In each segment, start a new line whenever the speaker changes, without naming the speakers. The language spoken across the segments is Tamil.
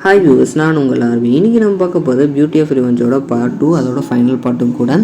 ஹாய் வியூவர்ஸ், நான் உங்கள் ஆர்வி. இன்றைக்கி நம்ம பார்க்க போகிறது பியூட்டி ஆஃப் ரிவெஞ்சோட பார்ட் 2, அதோட ஃபைனல் பார்ட்டும் கூட.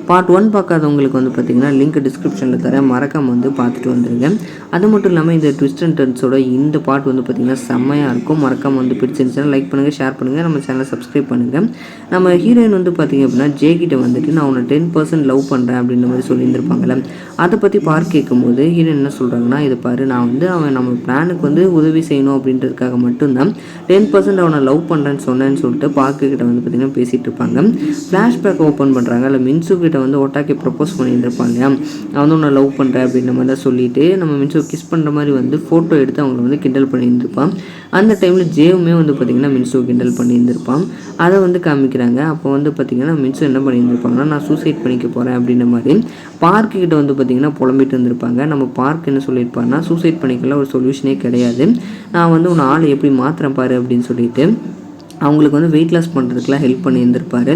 பார்ட் 1 பார்க்காதவங்களுக்கு பார்த்திங்கன்னா லிங்க் டிஸ்கிரிப்ஷனில் தரேன், மறக்காமல் பார்த்துட்டு வந்துடுங்க. அது மட்டும் இல்லாமல் இந்த ட்விஸ்ட் அண்ட் டர்ன்ஸோட இந்த பார்ட் பார்த்திங்கன்னா செம்மையாக இருக்கும். மறக்காமல் பிடிச்சிருந்துச்சுன்னா லைக் பண்ணுங்கள், ஷேர் பண்ணுங்கள், நம்ம சேனலை சப்ஸ்கிரைப் பண்ணுங்கள். நம்ம ஹீரோயின் பார்த்திங்க அப்படின்னா ஜே கிட்ட நான் உன்னை 10% லவ் பண்ணுறேன் அப்படின்ற மாதிரி சொல்லியிருந்திருப்பாங்கள்ல. அதை பற்றி பார்க் கேட்கும்போது ஹீரோயின் என்ன சொல்கிறாங்கன்னா, இதை பாரு, நான் அவன் நம்ம பிளானுக்கு உதவி செய்யணும் அப்படின்றதுக்காக மட்டும்தான் 10% அவனை லவ் பண்ணுறேன்னு சொன்னேன்னு சொல்லிட்டு பார்க்கிட்ட பார்த்திங்கன்னா பேசிகிட்டு இருப்பாங்க. ஃப்ளாஷ்பேக் ஓப்பன் பண்ணுறாங்க. இல்லை மின்சு கிட்ட ஓட்டாக்கி ப்ரப்போஸ் பண்ணியிருந்திருப்பாங்க இல்லையா, அவன் உன்னை லவ் பண்ணுறேன் அப்படின்ற மாதிரி தான் சொல்லிவிட்டு நம்ம மின்சு கிஸ் பண்ணுற மாதிரி ஃபோட்டோ எடுத்து அவங்கள கிண்டல் பண்ணியிருந்திருப்பான். அந்த டைமில் ஜேவுமே பார்த்திங்கன்னா மின்சு கிண்டல் பண்ணியிருந்திருப்பான். அதை காமிக்கிறாங்க. அப்போ பார்த்திங்கன்னா மின்சு என்ன பண்ணியிருந்திருப்பாங்கன்னா, நான் சூசைட் பண்ணிக்க போகிறேன் அப்படின்ற மாதிரி பார்க்கிட்ட பார்த்திங்கன்னா புலம்பிட்டு இருந்திருப்பாங்க. நம்ம பார்க் என்ன சொல்லியிருப்பாருன்னா, சூசைட் பண்ணிக்கலாம் ஒரு சொல்யூஷனே கிடையாது, நான் உன்னை ஆள் எப்படி மாற்றுறேன் பாரு அப்படின்னு சொல்லிட்டு அவங்களுக்கு வெயிட் லாஸ் பண்ணுறதுக்குலாம் ஹெல்ப் பண்ணியிருந்திருப்பார்.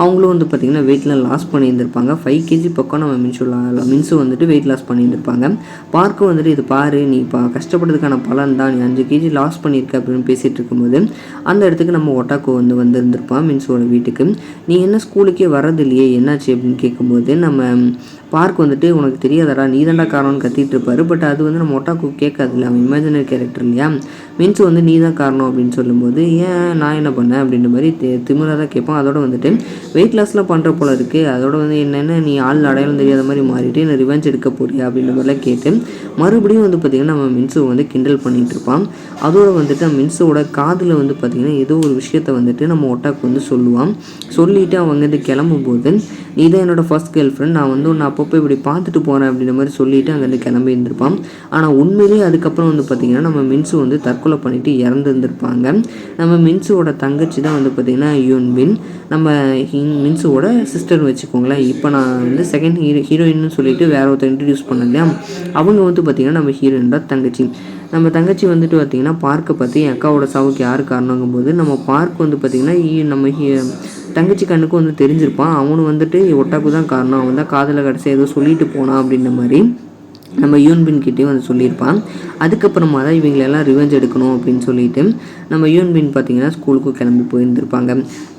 அவங்களும் பார்த்திங்கன்னா வெயிட்லாம் லாஸ் பண்ணியிருந்திருப்பாங்க. 5 kg பக்கம் நம்ம மின்சு வெயிட் லாஸ் பண்ணியிருந்திருப்பாங்க. பார்க்க இது பாரு, நீ இப்போ கஷ்டப்படுறதுக்கான பலன் தான், நீ 5 kg லாஸ் பண்ணியிருக்க அப்படின்னு பேசிகிட்டு இருக்கும்போது அந்த இடத்துக்கு நம்ம ஒட்டாக்கோ வந்திருந்திருப்பான் மின்சுவோட வீட்டுக்கு. நீ என்ன ஸ்கூலுக்கே வர்றது இல்லையே, என்னாச்சு அப்படின்னு கேட்கும்போது நம்ம பார்க் உனக்கு தெரியாதடா, நீ தாண்டா காரணம்னு கத்திட்டு இருப்பார். பட் அது நம்ம ஒட்டாக்கோ கேட்காதுல்ல, அவன் இமேஜினரி கேரக்டர் இல்லையா. மின்சு நீ தான் காரணம் அப்படின்னு சொல்லும்போது, ஏன் நான் என்ன பண்ணேன் அப்படின்ற மாதிரி திமிராக தான் கேட்பான். அதோட வெயிட் லாஸ்லாம் பண்ணுற போல இருக்குது, அதோட என்னென்ன நீ ஆள் அடையாளம் தெரியாத மாதிரி மாறிட்டு என்ன ரிவெஞ்ச் எடுக்க போறியா அப்படின்ற மாதிரிலாம் கேட்டு மறுபடியும் பார்த்திங்கன்னா நம்ம மின்சு கிண்டல் பண்ணிகிட்டு இருப்பான். அதோட மின்சுவோட காதில் பார்த்திங்கன்னா ஏதோ ஒரு விஷயத்த நம்ம ஒட்டாக்கு சொல்லுவான். சொல்லிவிட்டு அவங்க கிளம்பும்போது, நீ தான் என்னோடய ஃபர்ஸ்ட் கேர்ள் ஃப்ரெண்ட், நான் உன்னை அப்பப்போ இப்படி பார்த்துட்டு போகிறேன் அப்படின்ற மாதிரி சொல்லிவிட்டு அங்கேருந்து கிளம்பி இருந்திருப்பான். ஆனால் உண்மையிலேயே அதுக்கப்புறம் பார்த்திங்கன்னா நம்ம மின்சு தற்கொலை பண்ணிவிட்டு இறந்துருந்துருப்பாங்க. நம்ம மின்சுவோட தங்கச்சி தான் பார்த்திங்கன்னா யூன்பின், நம்ம மின்சுவோட சிஸ்டர்னு வச்சுக்கோங்களேன். இப்போ நான் செகண்ட் ஹீரோயின்னு சொல்லிட்டு வேற ஒருத்தர் இன்ட்ரடியூஸ் பண்ணேன் இல்லையா, அவங்க பார்த்திங்கன்னா நம்ம ஹீரோயினோட தங்கச்சி. நம்ம தங்கச்சி பார்த்திங்கன்னா பார்க்கை பற்றி என் அக்காவோட சாவுக்கு யார் காரணங்கும்போது நம்ம பார்க் பார்த்திங்கன்னா நம்ம தங்கச்சி கண்ணுக்கு தெரிஞ்சிருப்பான். அவனு ஒட்டாக்கு தான் காரணம், அவன் தான் காதலை கடைசி ஏதோ சொல்லிட்டு போனான் அப்படின்ற மாதிரி நம்ம யூன்பின் கிட்டேயும் சொல்லியிருப்பான். அதுக்கப்புறமா தான் இவங்களெல்லாம் ரிவெஞ்ச் எடுக்கணும் அப்படின்னு சொல்லிட்டு நம்ம யூன்பின் பார்த்திங்கன்னா ஸ்கூலுக்கு கிளம்பி போயிருந்திருப்பாங்க.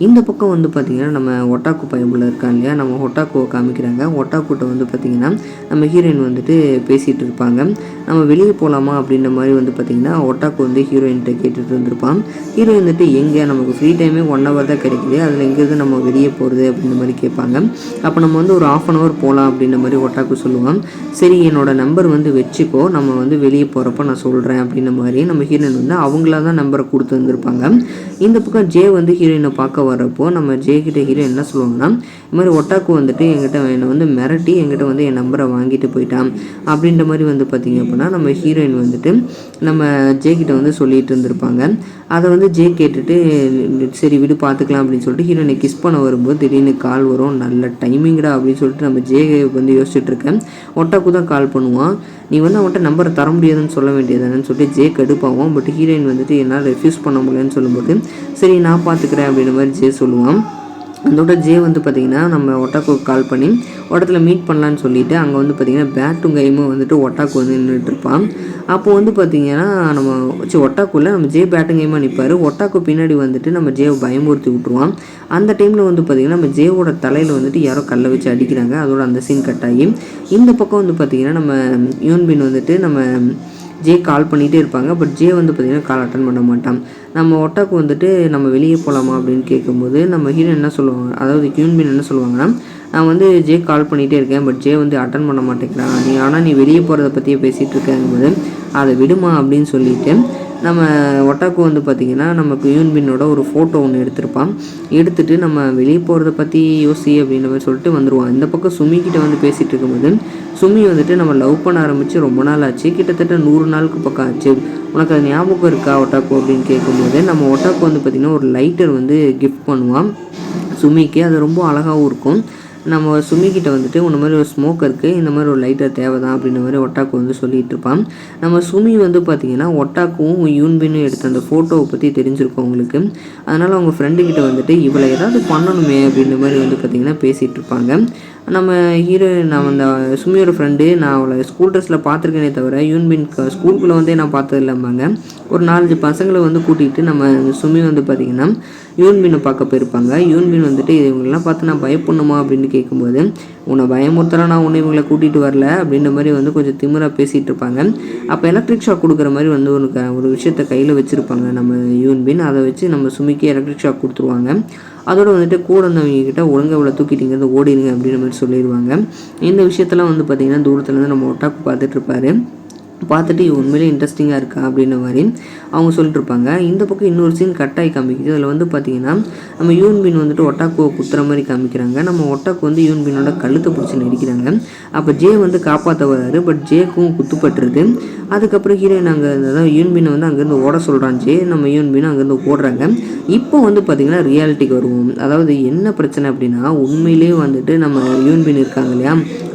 இந்த பக்கம் பார்த்திங்கன்னா நம்ம ஒட்டாக்கு பயபுள்ள இருக்காங்க இல்லையா, நம்ம ஒட்டாக்குவை காமிக்கிறாங்க. ஒட்டாக்குட்ட பார்த்திங்கன்னா நம்ம ஹீரோயின் பேசிகிட்டு இருப்பாங்க. நம்ம வெளியே போகலாமா அப்படின்ற மாதிரி பார்த்திங்கன்னா ஒட்டாக்கு ஹீரோயின்கிட்ட கேட்டுட்டு இருந்திருப்பான். ஹீரோயின் எங்கே, நமக்கு ஃப்ரீ டைமே 1 hour தான் கிடைக்குது, அதில் எங்கேருந்து நம்ம வெளியே போகிறது அப்படின்ற மாதிரி கேட்பாங்க. அப்போ நம்ம ஒரு 1/2 hour போகலாம் அப்படின்ற மாதிரி ஒட்டாக்கு சொல்லுவான். சரி, என்னோட நம்பர் வச்சுக்கோ, நம்ம வெளியே போகிறப்ப நான் சொல்கிறேன் அப்படின்ற மாதிரி நம்ம ஹீரோயின் அவங்களா தான் நம்பரை கொடுத்து வந்திருப்பாங்க. இந்த பக்கம் ஜே ஹீரோயினை பார்க்க வர்றப்போ நம்ம ஜே கிட்ட ஹீரோயின் என்ன சொல்லுவாங்கன்னா, இது மாதிரி ஒட்டாக்கு என்கிட்ட என்னை மிரட்டி என்கிட்ட என் நம்பரை வாங்கிட்டு போயிட்டான் அப்படின்ற மாதிரி பார்த்திங்க அப்படின்னா நம்ம ஹீரோயின் நம்ம ஜே கிட்ட சொல்லிட்டு இருந்திருப்பாங்க. அதை ஜே கேட்டுட்டு சரி விடு பார்த்துக்கலாம் அப்படின்னு சொல்லிட்டு ஹீரோயினை கிஸ் பண்ண வரும்போது திடீர்னு கால் வரும். நல்ல டைமிங்கடா அப்படின்னு சொல்லிட்டு நம்ம ஜே யோசிச்சுட்டு இருக்கேன். ஒட்டாக்கு தான் கால் பண்ணுவான். நீ அவன்கிட்ட நம்பரை தர முடியாதுன்னு சொல்ல வேண்டியதானு சொல்லிட்டு ஜே கடுப்பாகும். பட் ஹீரோயின் என்னால் ரெஃப்யூஸ் பண்ண முடியலன்னு சொல்லும்போது சரி நான் பார்த்துக்கிறேன் அப்படின்ற மாதிரி ஜே சொல்லுவான். அதோட ஜே பார்த்திங்கன்னா நம்ம ஒட்டாக்கு கால் பண்ணி இடத்துல மீட் பண்ணலான்னு சொல்லிவிட்டு அங்கே பார்த்திங்கன்னா பேட்டும் கைமும் ஒட்டாக்கு நின்றுட்டுருப்பான். அப்போது பார்த்திங்கன்னா நம்ம ஒட்டாக்குள்ள நம்ம ஜே பேட்டும் கைமாக நிற்பார். ஒட்டாக்கு பின்னாடி நம்ம ஜேவை பயமுறுத்தி விட்ருவான். அந்த டைமில் பார்த்திங்கன்னா நம்ம ஜேவோட தலையில் யாரோ கல்லை வச்சு அடிக்கிறாங்க. அதோட அந்த சீன் கட் ஆகி இந்த பக்கம் பார்த்திங்கன்னா நம்ம யூன்பின் நம்ம ஜே கால் பண்ணிகிட்டே இருப்பாங்க. பட் ஜே பார்த்திங்கன்னா கால் அட்டன் பண்ண மாட்டான். நம்ம ஒட்டாக்கு நம்ம வெளியே போகலாமா அப்படின்னு கேட்கும்போது நம்ம ஹீரோ என்ன சொல்லுவாங்க, அதாவது யூன்பின் என்ன சொல்லுவாங்கன்னா, நான் ஜே கால் பண்ணிகிட்டே இருக்கேன், பட் ஜே அட்டன் பண்ண மாட்டேங்கிறான், ஆனால் நீ வெளியே போகிறத பற்றியே பேசிகிட்டு இருக்கேங்கும்போது அதை விடுமா அப்படின்னு சொல்லிட்டு நம்ம ஒட்டாக்கு பார்த்திங்கன்னா நமக்கு யூன்பின்னோட ஒரு ஃபோட்டோ ஒன்று எடுத்திருப்பான். எடுத்துகிட்டு நம்ம வெளியே போகிறத பற்றி யோசி அப்படின்ற மாதிரி சொல்லிட்டு வந்துடுவான். இந்த பக்கம் சுமிக்கிட்ட பேசிகிட்டு இருக்கும்போது சுமி நம்ம லவ் பண்ண ஆரம்பித்து ரொம்ப நாள் ஆச்சு, கிட்டத்தட்ட 100 நாளுக்கு பக்கம் ஆச்சு, உனக்கு அது ஞாபகம் இருக்கா ஒட்டாக்கு அப்படின்னு கேட்கும்போது நம்ம ஒட்டாக்கு பார்த்திங்கன்னா ஒரு லைட்டர் கிஃப்ட் பண்ணுவான் சுமிக்கு. அது ரொம்ப அழகாகவும் இருக்கும். நம்ம சுமிக்கிட்ட வந்துட்டு இந்த மாதிரி ஒரு ஸ்மோக் இருக்குது, இந்த மாதிரி ஒரு லைட்டர் தேவை தான் அப்படின்ற மாதிரி ஒட்டாக்கு வந்து சொல்லிகிட்டு இருப்பான். நம்ம சுமி வந்து பார்த்திங்கன்னா ஒட்டாக்கும் யூன்பினும் எடுத்த அந்த ஃபோட்டோவை பற்றி தெரிஞ்சிருக்கும் அவங்களுக்கு. அதனால் அவங்க ஃப்ரெண்டுக்கிட்ட வந்துட்டு இவளை ஏதாவது பண்ணணுமே அப்படின்ற மாதிரி வந்து பார்த்திங்கன்னா பேசிகிட்டு இருப்பாங்க. நம்ம நான் அந்த சுமியோட ஃப்ரெண்டு நான் அவளை ஸ்கூல் ட்ரெஸ்ஸில் பார்த்துருக்கேனே தவிர யூன்பின் ஸ்கூலுக்குள்ளே வந்து நான் பார்த்தது இல்லைம்பாங்க. ஒரு 4-5 பசங்களை வந்து கூட்டிகிட்டு நம்ம சுமி வந்து பார்த்திங்கன்னா யூன்பினை பார்க்க போயிருப்பாங்க. யூன்பின் வந்துட்டு இவங்களெலாம் பார்த்து நான் பயப்படணுமா அப்படின்னு கேட்கும்போது, உன்னை பயமுறுத்தலாம் நான் உன்னை இவங்களை கூட்டிகிட்டு வரல அப்படின்ற மாதிரி வந்து கொஞ்சம் திமிராக பேசிகிட்டு இருப்பாங்க. அப்போ எலக்ட்ரிக் ஷாக் கொடுக்குற மாதிரி வந்து ஒரு விஷயத்தை கையில் வச்சுருப்பாங்க நம்ம யூன்பின். அதை வச்சு நம்ம சுமிக்கு எலக்ட்ரிக் ஷாக் கொடுத்துருவாங்க. அதோடு வந்துட்டு கூட இருந்தவங்கக்கிட்ட ஒழுங்காக இவ்வளோ தூக்கிட்டீங்க ஓடிடுங்க அப்படின்ற மாதிரி சொல்லிடுவாங்க. இந்த விஷயத்தெல்லாம் வந்து பார்த்திங்கன்னா தூரத்துலேருந்து நம்ம ஒட்டாக்கு பார்த்துட்ருப்பாரு. பார்த்துட்டு உண்மையிலே இன்ட்ரெஸ்டிங்காக இருக்கா அப்படின்ற மாதிரி அவங்க சொல்லிட்டுருப்பாங்க. இந்த பக்கம் இன்னொரு சீன் கட்டாகி காமிக்குது. அதில் வந்து பார்த்திங்கன்னா நம்ம யூன்பின் வந்துட்டு ஒட்டாக்குவை குத்துற மாதிரி காமிக்கிறாங்க. நம்ம ஒட்டாக்கு வந்து யூன்பினோட கழுத்தை பிடிச்சி நெரிக்கிறாங்க. அப்போ ஜே வந்து காப்பாற்ற வராரு. பட் ஜேக்கும் குத்துப்பட்டுருது. அதுக்கப்புறம் ஹீரோயின் அதாவது யூன்பினை வந்து அங்கேருந்து ஓட சொல்கிறான் ஜே. நம்ம யூன்பினை அங்கேருந்து ஓடுறாங்க. இப்போ வந்து பார்த்திங்கன்னா ரியாலிட்டிக்கு வருவோம். அதாவது என்ன பிரச்சனை அப்படின்னா, உண்மையிலேயே வந்துட்டு நம்ம யூன்பின் இருக்காங்க இல்லையா,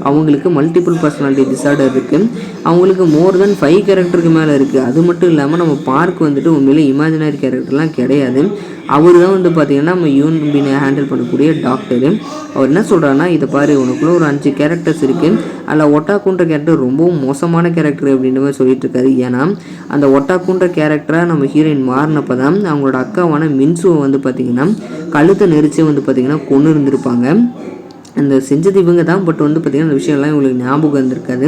அவங்களுக்கு மல்டிபிள் பர்சனாலிட்டி டிஸார்டர் இருக்குது. அவங்களுக்கு மோர் தென் 5 கேரக்டருக்கு மேலே இருக்குது. அது மட்டும் இல்லாமல் நம்ம பார்க் வந்துட்டு உண்மையிலே இமேஜினரி கேரக்டர்லாம் கிடையாது. அவர் தான் வந்து பார்த்திங்கன்னா நம்ம யூன்பினை ஹேண்டில் பண்ணக்கூடிய டாக்டரு. அவர் என்ன சொல்கிறாருன்னா, இதை பாரு, உனக்குள்ளே ஒரு 5 கேரக்டர்ஸ் இருக்குது, அதில் ஒட்டாக்குன்ற கேரக்டர் ரொம்பவும் மோசமான கேரக்டர் அப்படின்ற மாதிரி சொல்லிட்டு இருக்காரு. ஏன்னா அந்த ஒட்டாக்குன்ற கேரக்டராக நம்ம ஹீரோயின் மாறினப்போ தான் அவங்களோட அக்காவான மின்சுவை வந்து பார்த்திங்கன்னா கழுத்தை நெரிச்சு வந்து பார்த்திங்கன்னா கொண்டு இருந்திருப்பாங்க. அந்த செஞ்சது இவங்க தான். பட் வந்து பார்த்திங்கன்னா அந்த விஷயம்லாம் இவங்களுக்கு ஞாபகம் இருந்திருக்காது.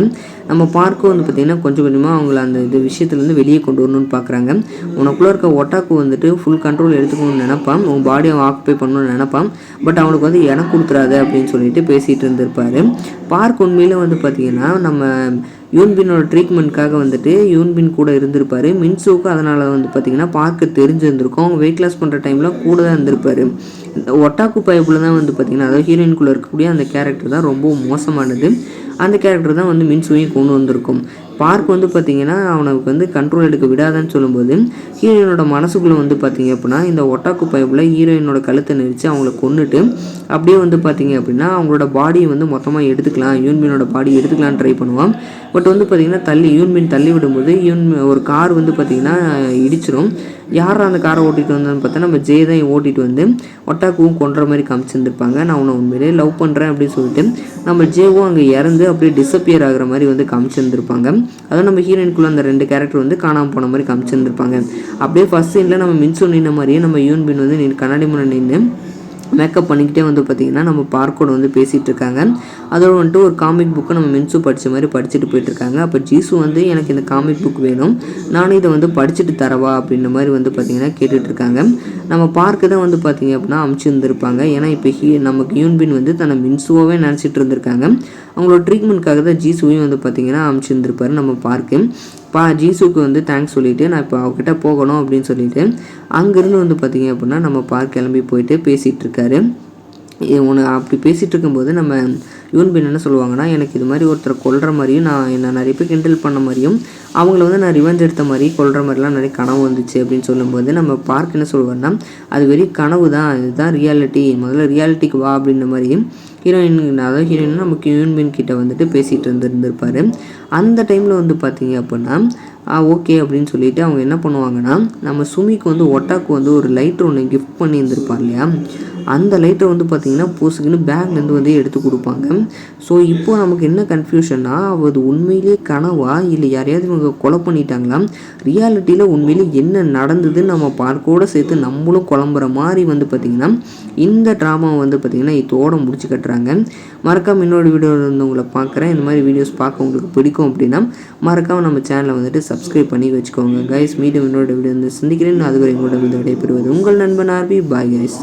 நம்ம பார்க்கும் வந்து பார்த்திங்கன்னா கொஞ்சம் கொஞ்சமாக அவங்கள அந்த விஷயத்துலேருந்து வெளியே கொண்டு வரணும்னு பார்க்குறாங்க. உனக்குள்ளே இருக்க ஒட்டாக்கு வந்துட்டு ஃபுல் கண்ட்ரோல் எடுத்துக்கணும்னு நினைப்பான், உன் பாடியை ஆக்குப்பை பண்ணணும்னு நினைப்பான். பட் அவனுக்கு வந்து இடம் கொடுத்துறாது அப்படின்னு சொல்லிட்டு பேசிகிட்டு இருந்திருப்பார். பார்க் உண்மையிலே வந்து பார்த்திங்கன்னா நம்ம யூன்பினோட ட்ரீட்மெண்ட்காக வந்துட்டு யூன்பின் கூட இருந்திருப்பார். மின்சுவுக்கு அதனால் வந்து பார்த்திங்கன்னா பார்க்க தெரிஞ்சிருந்திருக்கும். அவங்க வெயிட் லாஸ் பண்ணுற டைமில் கூட தான் இருந்திருப்பார். ஒட்டாக்கு பைப்பில் தான் வந்து பார்த்திங்கன்னா அதாவது ஹீரோயின்குள்ளே இருக்கக்கூடிய அந்த கேரக்டர் தான் ரொம்ப மோசமானது. அந்த கேரக்டர் தான் வந்து மின்சுவையும் கொண்டு வந்திருக்கும். பார்க் வந்து பார்த்திங்கன்னா அவனுக்கு வந்து கண்ட்ரோல் எடுக்க விடாதான்னு சொல்லும்போது ஹீரோயினோட மனசுக்குள்ளே வந்து பார்த்திங்க அப்படின்னா இந்த ஒட்டாக்கு பைப்பில் ஹீரோயினோட கழுத்தை நெரிச்சு அவங்கள கொண்டுட்டு அப்படியே வந்து பார்த்திங்க அப்படின்னா அவங்களோட பாடியை வந்து மொத்தமாக எடுத்துக்கலாம், யூன்பினோட பாடி எடுத்துக்கலான்னு ட்ரை பண்ணுவான். பட் வந்து பார்த்திங்கன்னா யூன்பின் தள்ளி விடும்போது ஒரு கார் வந்து பார்த்திங்கன்னா இடிச்சிடும். யாரும் அந்த காரை ஓட்டிகிட்டு வந்தோன்னு பார்த்தா நம்ம ஜே தான் ஓட்டிகிட்டு வந்து ஒட்டாக்குவும் கொன்ற மாதிரி காமிச்சிருந்துருப்பாங்க. நான் உன்னை உண்மையிலே லவ் பண்ணுறேன் அப்படின்னு சொல்லிட்டு நம்ம ஜேவும் அங்கே இறந்து அப்படியே டிஸப்பியர் ஆகிற மாதிரி வந்து காமிச்சிருந்துருப்பாங்க. அதுவும் நம்ம ஹீரோயின்குள்ளே அந்த 2 கேரக்டர் வந்து காணாமல் போன மாதிரி காமிச்சிருந்துருப்பாங்க. அப்படியே ஃபஸ்ட் சீனில் நம்ம மின்சு நின்ன மாதிரியே நம்ம யூன்பின் வந்து கண்ணாடி முன்னே நின்று மேக்கப் பண்ணிக்கிட்டே வந்து பார்த்திங்கன்னா நம்ம பார்க்கோட வந்து பேசிகிட்டு இருக்காங்க. அதோடு வந்துட்டு ஒரு காமிக் புக்கை நம்ம மின்சு படித்த மாதிரி படிச்சுட்டு போயிட்டுருக்காங்க. அப்போ ஜீசு வந்து எனக்கு இந்த காமிக் புக் வேணும், நானும் இதை வந்து படிச்சுட்டு தரவா அப்படின்ற மாதிரி வந்து பார்த்திங்கன்னா கேட்டுட்ருக்காங்க. நம்ம பார்க்க தான் வந்து பார்த்திங்க அப்படின்னா அமுச்சிருந்துருப்பாங்க. ஏன்னா இப்போ நமக்கு யூன்பின் வந்து தன்னை மின்சுவாகவே நினச்சிட்டு இருந்திருக்காங்க. அவங்களோட ட்ரீட்மெண்ட்காக தான் ஜீசுவையும் வந்து பார்த்திங்கன்னா அமுச்சிருந்துருப்பாரு நம்ம பார்க்கு. ஜீசுக்கு வந்து தேங்க்ஸ் சொல்லிவிட்டு நான் இப்போ அவகிட்ட போகணும் அப்படின்னு சொல்லிவிட்டு அங்கேருந்து வந்து பார்த்திங்க அப்படின்னா நம்ம பார்க் கிளம்பி போயிட்டு பேசிகிட்டு இருக்காரு. ஒன்று அப்படி பேசிகிட்டு இருக்கும்போது நம்ம யூன்பின் என்ன சொல்லுவாங்கன்னா, எனக்கு இது மாதிரி ஒருத்தரை கொல்ற மாதிரியும் என்னை நிறைய பேர் கிண்டல் பண்ண மாதிரியும் அவங்கள வந்து நான் ரிவெஞ்ச் எடுத்த மாதிரி கொல்ற மாதிரிலாம் நிறைய கனவு வந்துச்சு அப்படின்னு சொல்லும்போது நம்ம பார்க் என்ன சொல்லுவார்னா, அது வெறும் கனவு தான், இதுதான் ரியாலிட்டி, முதல்ல ரியாலிட்டிக்கு வா அப்படின்ற மாதிரியும் அதாவது ஹீரோயின் நமக்கு யூன்பின் கிட்ட வந்துட்டு பேசிகிட்டு இருந்திருப்பார். அந்த டைமில் வந்து பார்த்திங்க அப்படின்னா ஓகே அப்படின்னு சொல்லிவிட்டு அவங்க என்ன பண்ணுவாங்கன்னா, நம்ம சுமிக்கு வந்து ஒட்டாக்கு வந்து ஒரு லைட்டர் ஒன்று கிஃப்ட் பண்ணி இருந்திருப்பார் இல்லையா, அந்த லைட்டரை வந்து பார்த்திங்கன்னா பூசுக்குன்னு பேக்லேருந்து வந்து எடுத்து கொடுப்பாங்க. ஸோ இப்போ நமக்கு என்ன கன்ஃபியூஷன்னா, அது உண்மையிலே கனவா இல்லை யாரையாவது இவங்க கொலை பண்ணிட்டாங்களா, ரியாலிட்டியில் உண்மையிலே என்ன நடந்ததுன்னு நம்ம பார்க்கோடு சேர்த்து நம்மளும் குழம்புற மாதிரி வந்து பார்த்திங்கன்னா இந்த ட்ராமாவை வந்து பார்த்திங்கன்னா இதோட முடிச்சு கட்டுறாங்க. மறக்காமல் இன்னொரு வீடியோ வந்து உங்களை பார்க்குறேன். இந்த மாதிரி வீடியோஸ் பார்க்க உங்களுக்கு பிடிக்கும் அப்படின்னா மறக்காமல் நம்ம சேனலை வந்துட்டு சப்ஸ்கிரைப் பண்ணி வச்சுக்கோங்க கைஸ். மீண்டும் இன்னொரு வீடியோ வந்து சந்திக்கிறேன். அதுவரை எங்களோட விடைபெறுவது உங்கள் நண்பன் ஆர்பி. Bye guys.